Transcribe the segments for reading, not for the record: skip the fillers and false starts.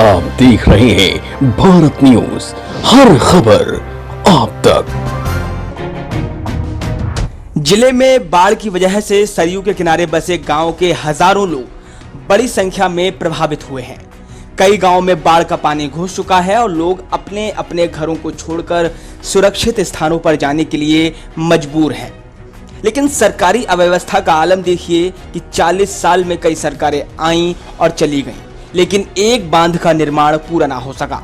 आप देख रहे हैं भारत न्यूज, हर खबर आप तक। जिले में बाढ़ की वजह से सरयू के किनारे बसे गांव के हजारों लोग बड़ी संख्या में प्रभावित हुए हैं। कई गांवों में बाढ़ का पानी घुस चुका है और लोग अपने अपने घरों को छोड़कर सुरक्षित स्थानों पर जाने के लिए मजबूर हैं। लेकिन सरकारी अव्यवस्था का आलम देखिए कि 40 साल में कई सरकारें आईं और चली गईं, लेकिन एक बांध का निर्माण पूरा ना हो सका।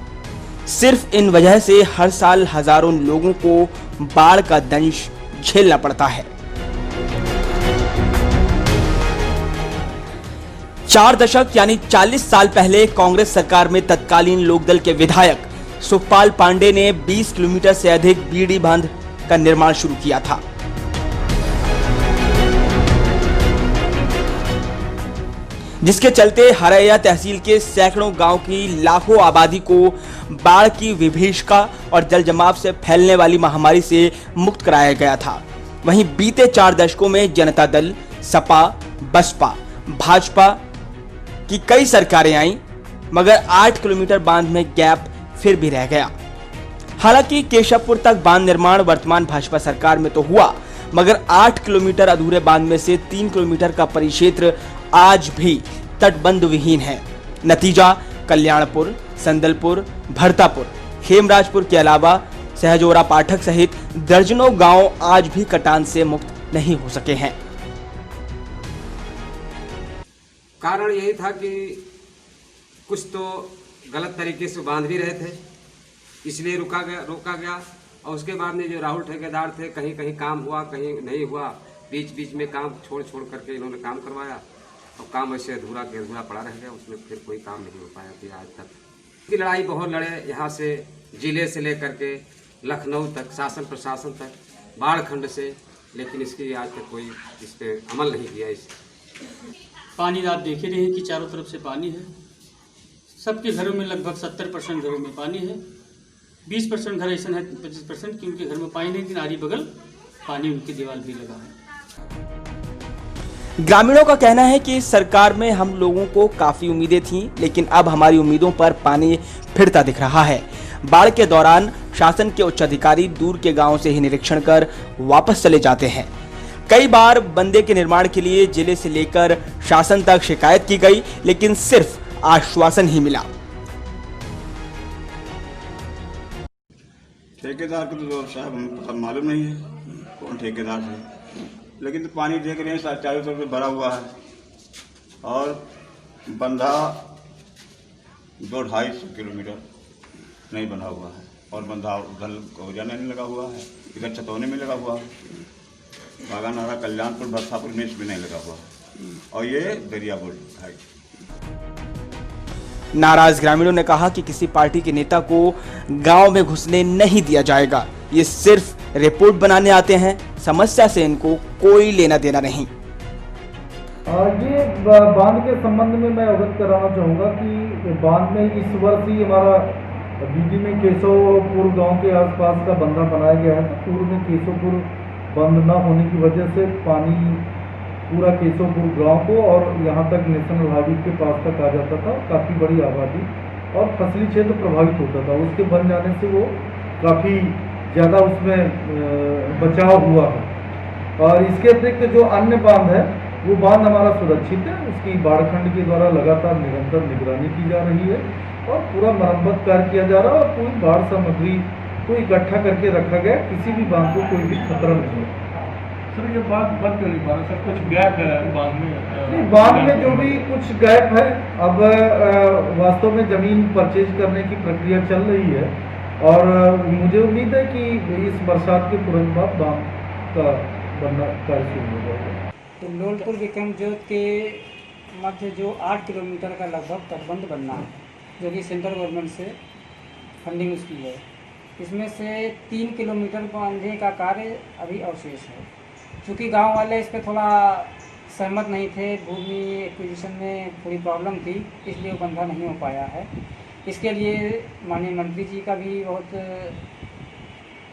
सिर्फ इन वजह से हर साल हजारों लोगों को बाढ़ का दंश झेलना पड़ता है। 4 दशक यानी 40 साल पहले कांग्रेस सरकार में तत्कालीन लोकदल के विधायक सुखपाल पांडे ने 20 किलोमीटर से अधिक बीड़ी बांध का निर्माण शुरू किया था। जिसके चलते हरैया तहसील के सैकड़ों गांव की लाखों आबादी को बाढ़ की विभीषिका और जल जमाव से फैलने वाली महामारी से मुक्त कराया गया था। वहीं बीते 4 दशकों में जनता दल, सपा, बसपा, भाजपा की कई सरकारें आईं, मगर 8 किलोमीटर बांध में गैप फिर भी रह गया। हालांकि केशवपुर तक बांध निर्माण वर्तमान भाजपा सरकार में तो हुआ, मगर 8 किलोमीटर अधूरे बांध में से 3 किलोमीटर का परिक्षेत्र आज भी तटबंध विहीन है। नतीजा कल्याणपुर, संदलपुर, भरतापुर, खेमराजपुर के अलावा सहजोरा पाठक सहित दर्जनों गांव आज भी कटान से मुक्त नहीं हो सके हैं। कारण यही था कि कुछ तो गलत तरीके से बांध भी रहे थे, इसलिए रोका गया। और उसके बाद में जो राहुल ठेकेदार थे, कहीं कहीं काम हुआ, कहीं नहीं हुआ। बीच बीच में काम छोड़ करके इन्होंने काम करवाया और काम ऐसे अधूरा पड़ा रह गया। उसमें फिर कोई काम नहीं हो पाया फिर आज तक। की लड़ाई बहुत लड़े, यहाँ से जिले से लेकर के लखनऊ तक, शासन प्रशासन तक, बाढ़ खंड से, लेकिन इसकी आज तक कोई इस पर अमल नहीं किया। इस पानी आप देख ही रहे हैं कि चारों तरफ से पानी है। सबके घरों में लगभग 70% घरों में पानी है। 20% घर ऐसा है, 25% कि उनके घर में पानी नहीं, लेकिन आरी बगल पानी उनकी दीवार भी लगा है। ग्रामीणों का कहना है कि इस सरकार में हम लोगों को काफी उम्मीदें थीं, लेकिन अब हमारी उम्मीदों पर पानी फिरता दिख रहा है। बाढ़ के दौरान शासन के उच्च अधिकारी दूर के गांवों से ही निरीक्षण कर वापस चले जाते हैं। कई बार बंदे के निर्माण के लिए जिले से लेकर शासन तक शिकायत की गई, लेकिन सिर्फ आश्वासन ही मिला। ठेकेदार को तो साहब हमको मालूम नहीं है कौन ठेकेदार है, लेकिन तो पानी देख रहे हैं चारों तरफ से भरा हुआ है और बंधा 200-250 किलोमीटर नहीं बना हुआ है और बंधा उधर जाने नहीं लगा हुआ है, इधर चतौनी में लगा हुआ है, बागानारा, कल्याणपुर, भरतापुर में इसमें नहीं लगा हुआ है और ये दरियापुर है। नाराज ग्रामीणों ने कहा कि किसी पार्टी के नेता को गांव में घुसने नहीं दिया जाएगा। ये सिर्फ रिपोर्ट बनाने आते हैं, समस्या से इनको कोई लेना देना नहीं। ये बांध के संबंध में मैं अवगत कराना चाहूँगा कि बांध में इस वर्ष ही हमारा बीडी में केशवपुर गांव के आसपास का बंधा बनाया गया है। तो पूर्व में केशवपुर बंद न होने की वजह से पानी पूरा केशवपुर गांव को और यहाँ तक नेशनल हाईवे के पास तक आ जाता था। काफ़ी बड़ी आबादी और फसली क्षेत्र प्रभावित होता था। उसके बन जाने से वो काफ़ी ज़्यादा उसमें बचाव हुआ है। और इसके अतिरिक्त जो अन्य बांध है वो बांध हमारा सुरक्षित है। उसकी बाढ़खंड के द्वारा लगातार निरंतर निगरानी की जा रही है और पूरा मरम्मत कार्य किया जा रहा है और पूरी बाढ़ सामग्री को इकट्ठा करके रखा गया। किसी भी बांध को कोई भी खतरा नहीं है। सर ये बात बंद कर पा रहा सर, कुछ गैप है बांध में? बांध में जो भी कुछ गैप है, अब वास्तव में जमीन परचेज करने की प्रक्रिया चल रही है और मुझे उम्मीद है कि इस बरसात के तुरंत बाद बांध का बनना कार्य शुरू हो जाएगा। तो लोलपुर विक्रमजोत के मध्य जो 8 किलोमीटर का लगभग तटबंध बनना है, जो कि सेंट्रल गवर्नमेंट से फंडिंग उसकी है, इसमें से 3 किलोमीटर बांधने का कार्य अभी अवशेष है। चूँकि गांव वाले इस पर थोड़ा सहमत नहीं थे, भूमि एक्विजिशन में थोड़ी प्रॉब्लम थी, इसलिए वो बंधा नहीं हो पाया है। इसके लिए माननीय मंत्री जी का भी बहुत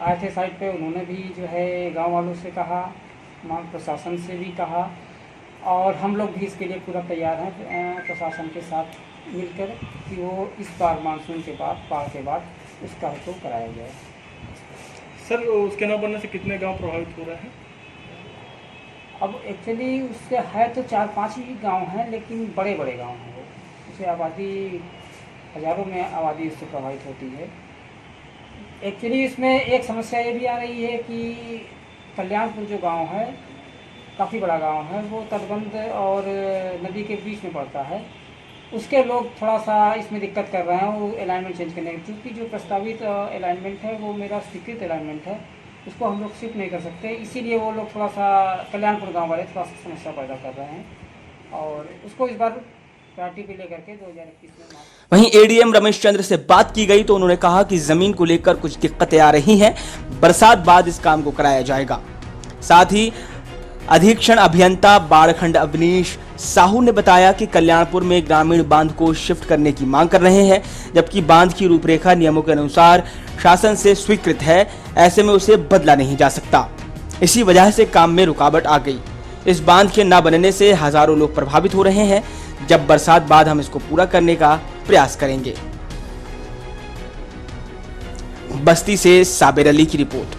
आए थे साइड पे, उन्होंने भी जो है गांव वालों से कहा, प्रशासन से भी कहा और हम लोग भी इसके लिए पूरा तैयार हैं प्रशासन के साथ मिलकर कि वो इस बार मानसून के बाद, बाढ़ के बाद उस कार्य को कराया जाए। सर उसके न बनने से कितने गांव प्रभावित हो रहे हैं? अब एक्चुअली उससे है तो 4-5 ही गांव हैं, लेकिन बड़े बड़े गांव हैं वो, उससे आबादी हज़ारों में आबादी उससे प्रभावित होती है। एक्चुअली इसमें एक समस्या ये भी आ रही है कि कल्याणपुर जो गांव है काफ़ी बड़ा गांव है, वो तटबंध और नदी के बीच में पड़ता है। उसके लोग थोड़ा सा इसमें दिक्कत कर रहे हैं वो अलाइनमेंट चेंज करने की, क्योंकि जो प्रस्तावित अलाइनमेंट है वो मेरा स्वीकृत अलाइनमेंट है, उसको हम लोग शिफ्ट नहीं कर सकते। इसीलिए वो लोग थोड़ा सा कल्याणपुर गाँव वाले थोड़ा सा समस्या पैदा कर रहे हैं और उसको इस बार प्रायोरिटी पे लेकर के 2021 में। वहीं एडीएम रमेश चंद्र से बात की गई तो उन्होंने कहा कि जमीन को लेकर कुछ दिक्कतें आ रही हैं, बरसात बाद इस काम को कराया जाएगा। साथ ही अधीक्षण अभियंता बाड़खंड अवनीश साहू ने बताया कि कल्याणपुर में ग्रामीण बांध को शिफ्ट करने की मांग कर रहे हैं, जबकि बांध की रूपरेखा नियमों के अनुसार शासन से स्वीकृत है, ऐसे में उसे बदला नहीं जा सकता। इसी वजह से काम में रुकावट आ गई। इस बांध के न बनने से हजारों लोग प्रभावित हो रहे हैं। जब बरसात बाद हम इसको पूरा करने का प्रयास करेंगे। बस्ती से साबिर अली की रिपोर्ट।